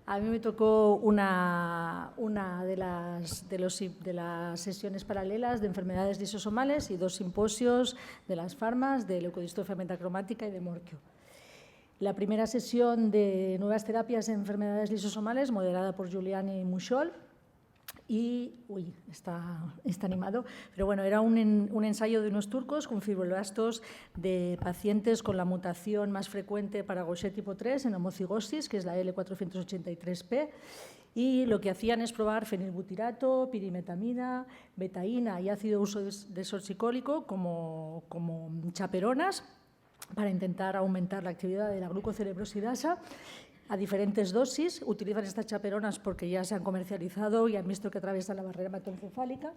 A mí me tocó una de las sesiones paralelas de enfermedades lisosomales y 2 simposios de las farmas de leucodistrofia metacromática y de Morquio. La primera sesión de nuevas terapias en enfermedades lisosomales, moderada por Giuliani y Muschol, y, está animado, pero bueno, era un ensayo de unos turcos con fibroblastos de pacientes con la mutación más frecuente para Gaucher tipo 3 en homocigosis, que es la L483P, y lo que hacían es probar fenilbutirato, pirimetamina, betaína y ácido uso desoxicólico como chaperonas para intentar aumentar la actividad de la glucocerebrosidasa a diferentes dosis. Utilizan estas chaperonas porque ya se han comercializado y han visto que atraviesan la barrera hematoencefálica.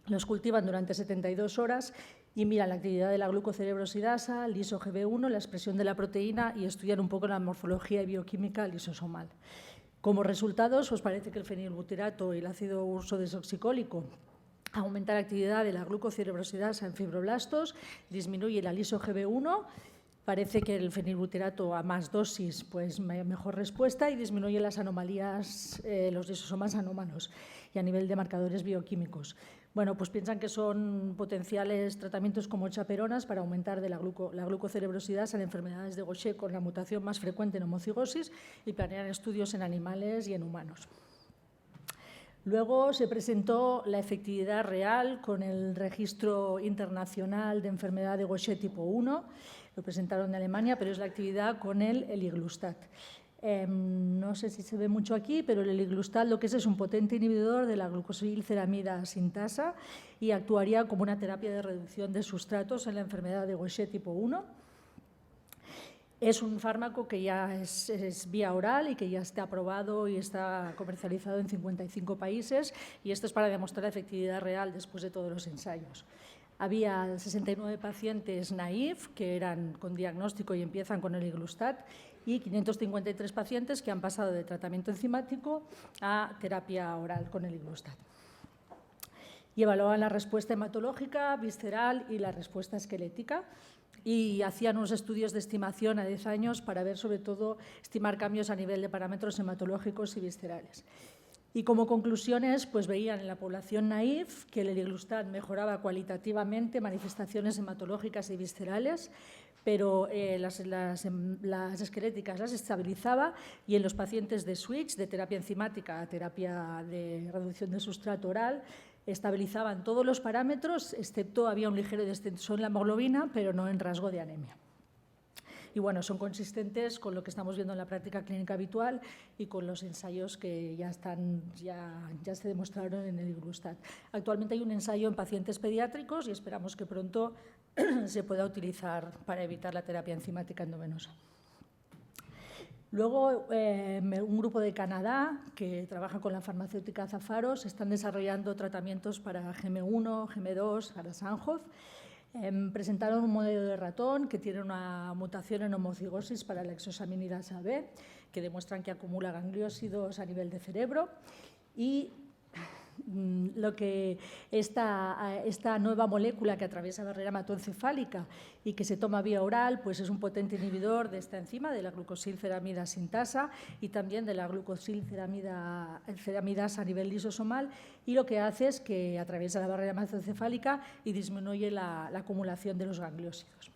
Los cultivan durante 72 horas y miran la actividad de la glucocerebrosidasa, el liso-GB1, la expresión de la proteína y estudian un poco la morfología y bioquímica lisosomal. Como resultados, pues parece que el fenilbutirato y el ácido urso desoxicólico aumenta la actividad de la glucocerebrosidasa en fibroblastos, disminuye la liso-GB1. Parece que el fenilbutirato a más dosis, pues mejor respuesta y disminuye las anomalías, los lisosomas anómalos y a nivel de marcadores bioquímicos. Bueno, pues piensan que son potenciales tratamientos como chaperonas para aumentar la glucocerebrosidasa en enfermedades de Gaucher con la mutación más frecuente en homocigosis y planean estudios en animales y en humanos. Luego se presentó la efectividad real con el Registro Internacional de Enfermedad de Gaucher tipo 1. Lo presentaron en Alemania, pero es la actividad con el eliglustat. No sé si se ve mucho aquí, pero el eliglustat lo que es un potente inhibidor de la glucosilceramida sintasa y actuaría como una terapia de reducción de sustratos en la enfermedad de Gaucher tipo 1. Es un fármaco que ya es vía oral y que ya está aprobado y está comercializado en 55 países y esto es para demostrar la efectividad real después de todos los ensayos. Había 69 pacientes naïf que eran con diagnóstico y empiezan con el eliglustat y 553 pacientes que han pasado de tratamiento enzimático a terapia oral con el eliglustat. Y evaluaban la respuesta hematológica, visceral y la respuesta esquelética y hacían unos estudios de estimación a 10 años para ver, sobre todo, estimar cambios a nivel de parámetros hematológicos y viscerales. Y como conclusiones, pues veían en la población naïf que el eliglustat mejoraba cualitativamente manifestaciones hematológicas y viscerales, pero las esqueléticas las estabilizaba y en los pacientes de switch, de terapia enzimática a terapia de reducción de sustrato oral, estabilizaban todos los parámetros, excepto había un ligero descenso en la hemoglobina, pero no en rasgo de anemia. Y bueno, son consistentes con lo que estamos viendo en la práctica clínica habitual y con los ensayos que ya se demostraron en el eliglustat. Actualmente hay un ensayo en pacientes pediátricos y esperamos que pronto se pueda utilizar para evitar la terapia enzimática endovenosa. Luego, un grupo de Canadá que trabaja con la farmacéutica Zafaros están desarrollando tratamientos para GM1, GM2, Arasanhoff. Presentaron un modelo de ratón que tiene una mutación en homocigosis para la exosaminidasa B, que demuestran que acumula gangliósidos a nivel de cerebro y lo que esta nueva molécula que atraviesa la barrera hematoencefálica y que se toma vía oral, pues es un potente inhibidor de esta enzima, de la glucosilceramida sintasa y también de la glucosilceramidasa a nivel lisosomal, y lo que hace es que atraviesa la barrera hematoencefálica y disminuye la acumulación de los gangliósidos.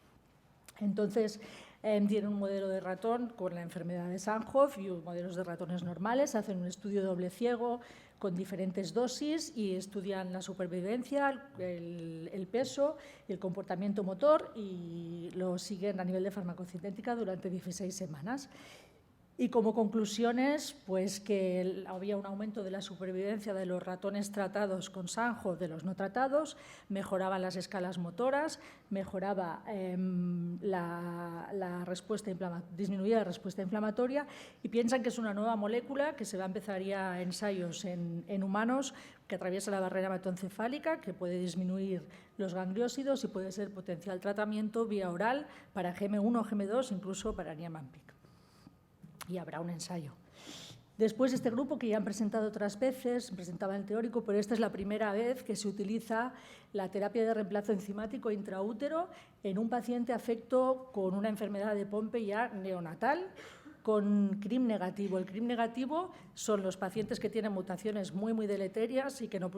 Entonces, tienen un modelo de ratón con la enfermedad de Sanhoff y modelos de ratones normales, hacen un estudio doble ciego con diferentes dosis y estudian la supervivencia, el peso, el comportamiento motor y lo siguen a nivel de farmacocinética durante 16 semanas. Y como conclusiones, pues que había un aumento de la supervivencia de los ratones tratados con Sanhoff de los no tratados, mejoraban las escalas motoras, mejoraba disminuía la respuesta inflamatoria y piensan que es una nueva molécula que se va a empezar ya ensayos en humanos que atraviesa la barrera hematoencefálica, que puede disminuir los gangliósidos y puede ser potencial tratamiento vía oral para GM1 o GM2, incluso para Niemann-Pick. Y habrá un ensayo. Después, este grupo, que ya han presentado otras veces, presentaba el teórico, pero esta es la primera vez que se utiliza la terapia de reemplazo enzimático intraútero en un paciente afecto con una enfermedad de Pompe ya neonatal con CRIM negativo. El CRIM negativo son los pacientes que tienen mutaciones muy deleterias y que no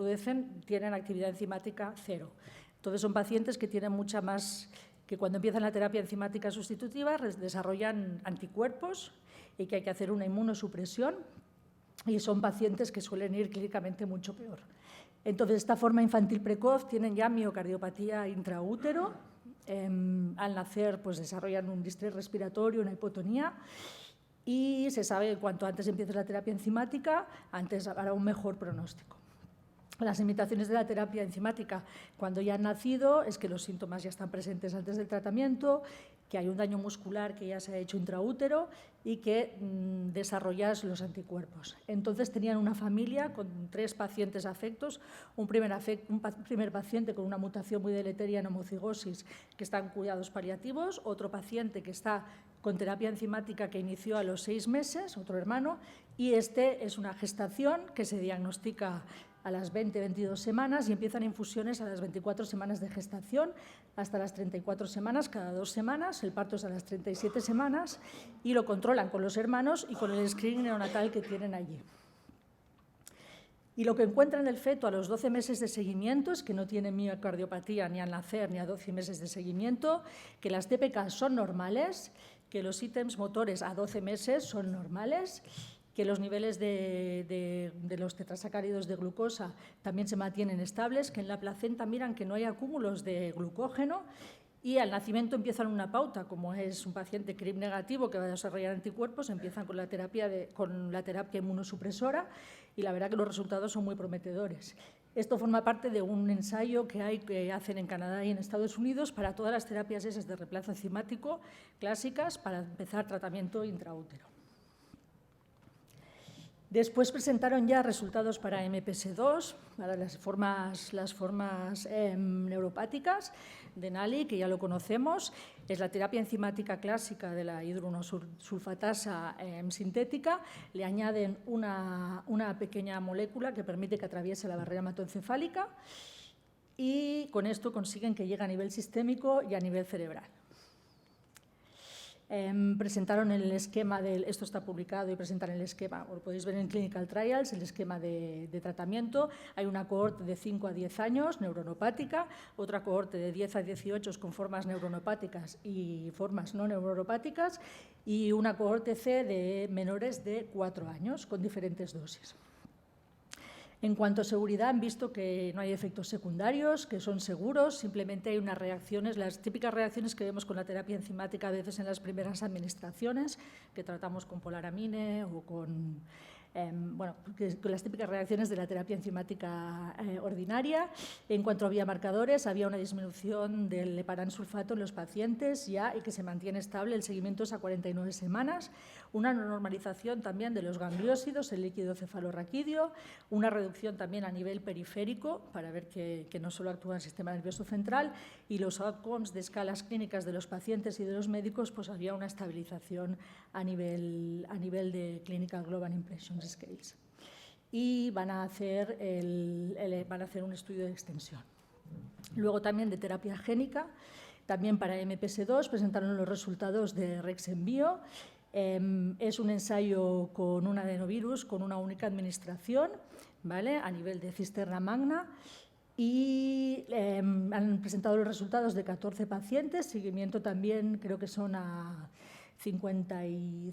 tienen actividad enzimática cero. Entonces, son pacientes que tienen mucha más, que cuando empiezan la terapia enzimática sustitutiva desarrollan anticuerpos y que hay que hacer una inmunosupresión, y son pacientes que suelen ir clínicamente mucho peor. Entonces, esta forma infantil precoz tienen ya miocardiopatía intraútero. Al nacer, pues desarrollan un distrés respiratorio, una hipotonía, y se sabe que cuanto antes empiece la terapia enzimática, antes habrá un mejor pronóstico. Las limitaciones de la terapia enzimática cuando ya han nacido es que los síntomas ya están presentes antes del tratamiento, que hay un daño muscular que ya se ha hecho intraútero y que desarrollas los anticuerpos. Entonces tenían una familia con 3 pacientes afectos, un primer paciente con una mutación muy deleteria en homocigosis que está en cuidados paliativos, otro paciente que está con terapia enzimática que inició a los 6 meses, otro hermano, y este es una gestación que se diagnostica a las 20-22 semanas y empiezan infusiones a las 24 semanas de gestación hasta las 34 semanas, cada 2 semanas, el parto es a las 37 semanas y lo controlan con los hermanos y con el screening neonatal que tienen allí. Y lo que encuentran el feto a los 12 meses de seguimiento es que no tiene miocardiopatía ni al nacer ni a 12 meses de seguimiento, que las TPK son normales, que los ítems motores a 12 meses son normales, que los niveles de los tetrasacáridos de glucosa también se mantienen estables, que en la placenta miran que no hay acúmulos de glucógeno y al nacimiento empiezan una pauta, como es un paciente CRIM negativo que va a desarrollar anticuerpos, empiezan con la terapia inmunosupresora y la verdad que los resultados son muy prometedores. Esto forma parte de un ensayo que hacen en Canadá y en Estados Unidos para todas las terapias esas de reemplazo enzimático clásicas para empezar tratamiento intraútero. Después presentaron ya resultados para MPS2, para las formas neuropáticas de NALI, que ya lo conocemos. Es la terapia enzimática clásica de la hidronosulfatasa sintética. Le añaden una pequeña molécula que permite que atraviese la barrera hematoencefálica y con esto consiguen que llegue a nivel sistémico y a nivel cerebral. Presentaron el esquema, esto está publicado y presentan el esquema, lo podéis ver en Clinical Trials, el esquema de tratamiento. Hay una cohorte de 5 a 10 años, neuronopática, otra cohorte de 10 a 18 con formas neuronopáticas y formas no neuronopáticas y una cohorte C de menores de 4 años con diferentes dosis. En cuanto a seguridad, han visto que no hay efectos secundarios, que son seguros, simplemente hay unas reacciones, las típicas reacciones que vemos con la terapia enzimática a veces en las primeras administraciones, que tratamos con polaramine o con las típicas reacciones de la terapia enzimática ordinaria. En cuanto a biomarcadores, había una disminución del heparansulfato en los pacientes ya y que se mantiene estable, el seguimiento es a 49 semanas, una normalización también de los gangliósidos, el líquido cefalorraquídeo, una reducción también a nivel periférico para ver que no solo actúa el sistema nervioso central y los outcomes de escalas clínicas de los pacientes y de los médicos, pues había una estabilización a nivel de Clinical Global Impression Scales. Y van a hacer un estudio de extensión. Luego también de terapia génica, también para MPS2 presentaron los resultados de RexEnBio. Es un ensayo con un adenovirus, con una única administración, ¿vale? A nivel de cisterna magna. Y han presentado los resultados de 14 pacientes, seguimiento también creo que son a 49,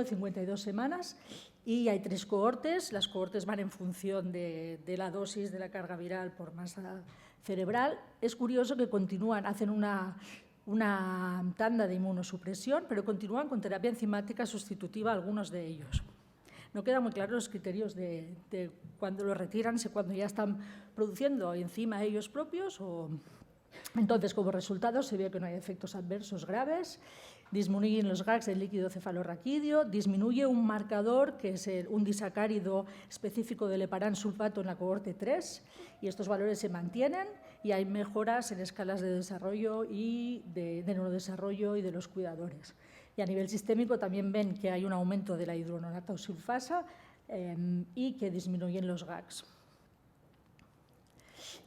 52 semanas y hay 3 cohortes. Las cohortes van en función de la dosis de la carga viral por masa cerebral. Es curioso que continúan, hacen una tanda de inmunosupresión, pero continúan con terapia enzimática sustitutiva algunos de ellos. No quedan muy claros los criterios de cuando lo retiran, si cuando ya están produciendo enzima ellos propios o... Entonces, como resultado, se ve que no hay efectos adversos graves, disminuyen los GAGs del líquido cefalorraquídeo, disminuye un marcador que es un disacárido específico del heparansulfato en la cohorte 3 y estos valores se mantienen y hay mejoras en escalas de desarrollo y de neurodesarrollo y de los cuidadores. Y a nivel sistémico también ven que hay un aumento de la hidrononatosulfasa y que disminuyen los GAGs.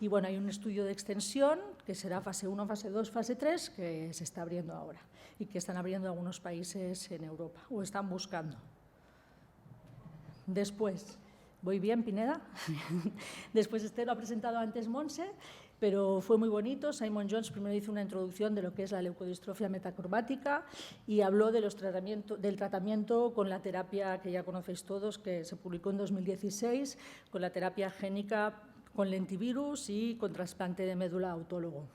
Y bueno, hay un estudio de extensión que será fase 1, fase 2, fase 3, que se está abriendo ahora. y que están abriendo algunos países en Europa o están buscando. Después, ¿voy bien, Pineda? Después lo ha presentado antes Monse, pero fue muy bonito. Simon Jones primero hizo una introducción de lo que es la leucodistrofia metacromática y habló de del tratamiento con la terapia que ya conocéis todos, que se publicó en 2016, con la terapia génica con lentivirus y con trasplante de médula autólogo.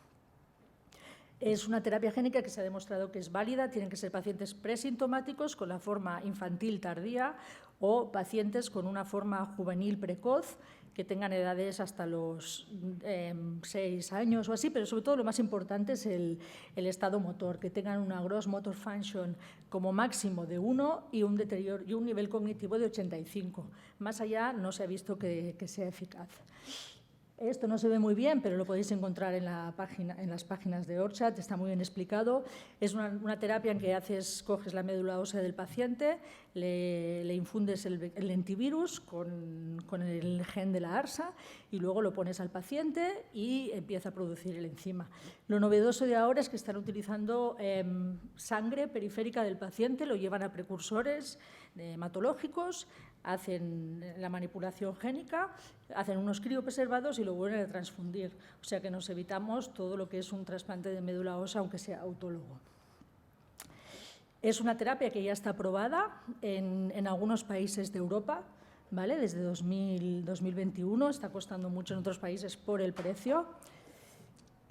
Es una terapia génica que se ha demostrado que es válida, tienen que ser pacientes presintomáticos con la forma infantil tardía o pacientes con una forma juvenil precoz que tengan edades hasta los 6 años o así, pero sobre todo lo más importante es el estado motor, que tengan una gross motor function como máximo de 1 y un deterioro y un nivel cognitivo de 85. Más allá no se ha visto que sea eficaz. Esto no se ve muy bien, pero lo podéis encontrar en las páginas de ORCHAT, está muy bien explicado. Es una terapia en que coges la médula ósea del paciente, le infundes el lentivirus con el gen de la ARSA y luego lo pones al paciente y empieza a producir el enzima. Lo novedoso de ahora es que están utilizando sangre periférica del paciente, lo llevan a precursores hematológicos, hacen la manipulación génica, hacen unos criopreservados y lo vuelven a transfundir. O sea que nos evitamos todo lo que es un trasplante de médula ósea, aunque sea autólogo. Es una terapia que ya está aprobada en algunos países de Europa, ¿vale? Desde 2021, está costando mucho en otros países por el precio.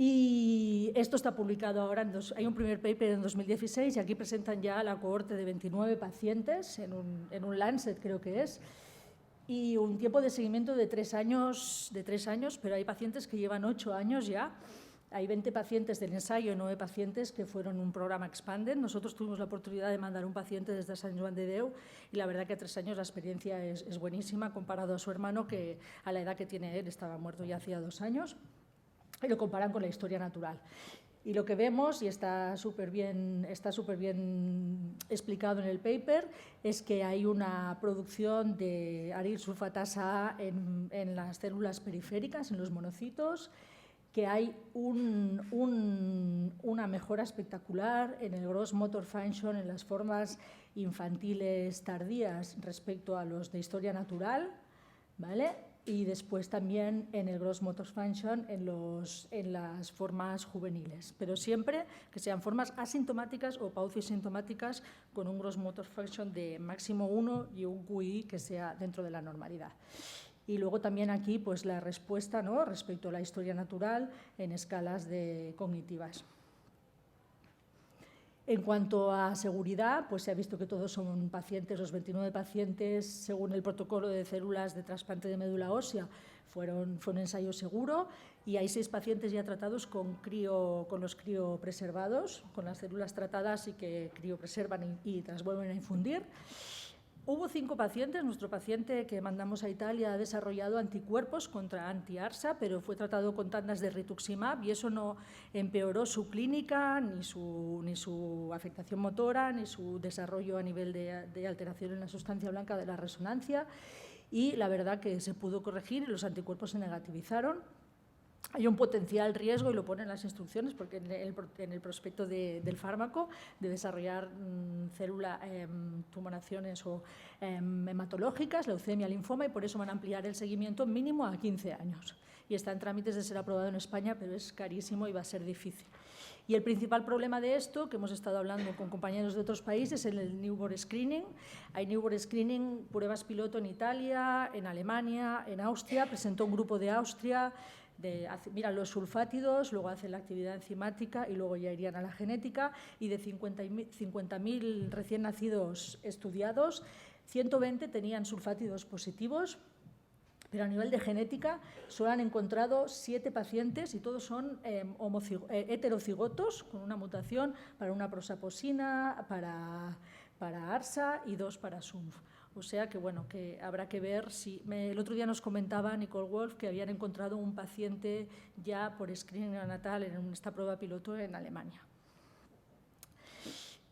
Y esto está publicado ahora, hay un primer paper en 2016 y aquí presentan ya la cohorte de 29 pacientes en un Lancet, creo que es, y un tiempo de seguimiento de 3 años, pero hay pacientes que llevan 8 años ya. Hay 20 pacientes del ensayo y 9 pacientes que fueron un programa Expanded. Nosotros tuvimos la oportunidad de mandar un paciente desde Sant Joan de Déu y la verdad que a 3 años la experiencia es buenísima comparado a su hermano, que a la edad que tiene él estaba muerto ya hacía 2 años. Y lo comparan con la historia natural. Y lo que vemos, y está súper bien explicado en el paper, es que hay una producción de aryl sulfatasa A en las células periféricas, en los monocitos, que hay una mejora espectacular en el gross motor function, en las formas infantiles tardías respecto a los de historia natural, ¿vale? Y después también en el gross motor function en las formas juveniles, pero siempre que sean formas asintomáticas o paucisintomáticas con un gross motor function de máximo 1 y un QI que sea dentro de la normalidad. Y luego también aquí pues la respuesta, ¿no?, respecto a la historia natural en escalas cognitivas. En cuanto a seguridad, pues se ha visto que todos son pacientes, los 29 pacientes, según el protocolo de células de trasplante de médula ósea, fue un ensayo seguro y hay 6 pacientes ya tratados con los criopreservados, con las células tratadas y que criopreservan y las vuelven a infundir. Hubo 5 pacientes, nuestro paciente que mandamos a Italia ha desarrollado anticuerpos contra anti-ARSA, pero fue tratado con tandas de rituximab y eso no empeoró su clínica, ni su afectación motora, ni su desarrollo a nivel de alteración en la sustancia blanca de la resonancia, y la verdad que se pudo corregir y los anticuerpos se negativizaron. Hay un potencial riesgo, y lo ponen en las instrucciones, porque en el prospecto del fármaco, de desarrollar tumoraciones o hematológicas, leucemia, linfoma, y por eso van a ampliar el seguimiento mínimo a 15 años. Y está en trámites de ser aprobado en España, pero es carísimo y va a ser difícil. Y el principal problema de esto, que hemos estado hablando con compañeros de otros países, es el newborn screening. Hay newborn screening, pruebas piloto en Italia, en Alemania, en Austria. Presentó un grupo de Austria, miran los sulfátidos, luego hacen la actividad enzimática y luego ya irían a la genética, y de 50.000 recién nacidos estudiados, 120 tenían sulfátidos positivos, pero a nivel de genética solo han encontrado 7 pacientes y todos son heterocigotos con una mutación para una prosaposina, para ARSA y 2 para SUNF. O sea que, bueno, que habrá que ver si... el otro día nos comentaba Nicole Wolf que habían encontrado un paciente ya por screening neonatal en esta prueba piloto en Alemania.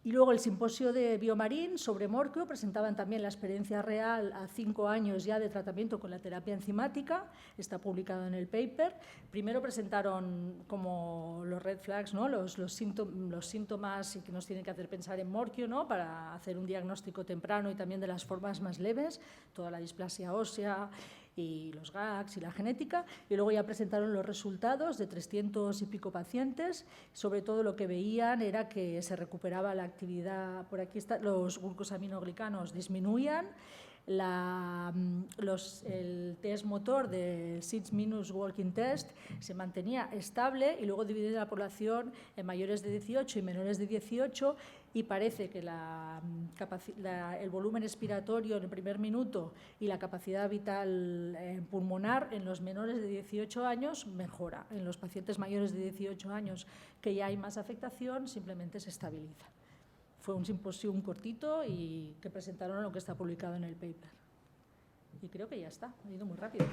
Y luego el simposio de Biomarín sobre Morquio, presentaban también la experiencia real a 5 años ya de tratamiento con la terapia enzimática, está publicado en el paper. Primero presentaron como los red flags, ¿no? los síntomas que nos tienen que hacer pensar en Morquio, ¿no? Para hacer un diagnóstico temprano y también de las formas más leves, toda la displasia ósea y los GAGs y la genética, y luego ya presentaron los resultados de 300 y pico pacientes. Sobre todo lo que veían era que se recuperaba la actividad, por aquí está, los glucosaminoglicanos disminuían, el test motor de 6-minute walking test se mantenía estable, y luego dividieron la población en mayores de 18 y menores de 18, y parece que el volumen expiratorio en el primer minuto y la capacidad vital pulmonar en los menores de 18 años mejora. En los pacientes mayores de 18 años que ya hay más afectación, simplemente se estabiliza. Fue un simposio cortito y que presentaron lo que está publicado en el paper. Y creo que ya está, ha ido muy rápido.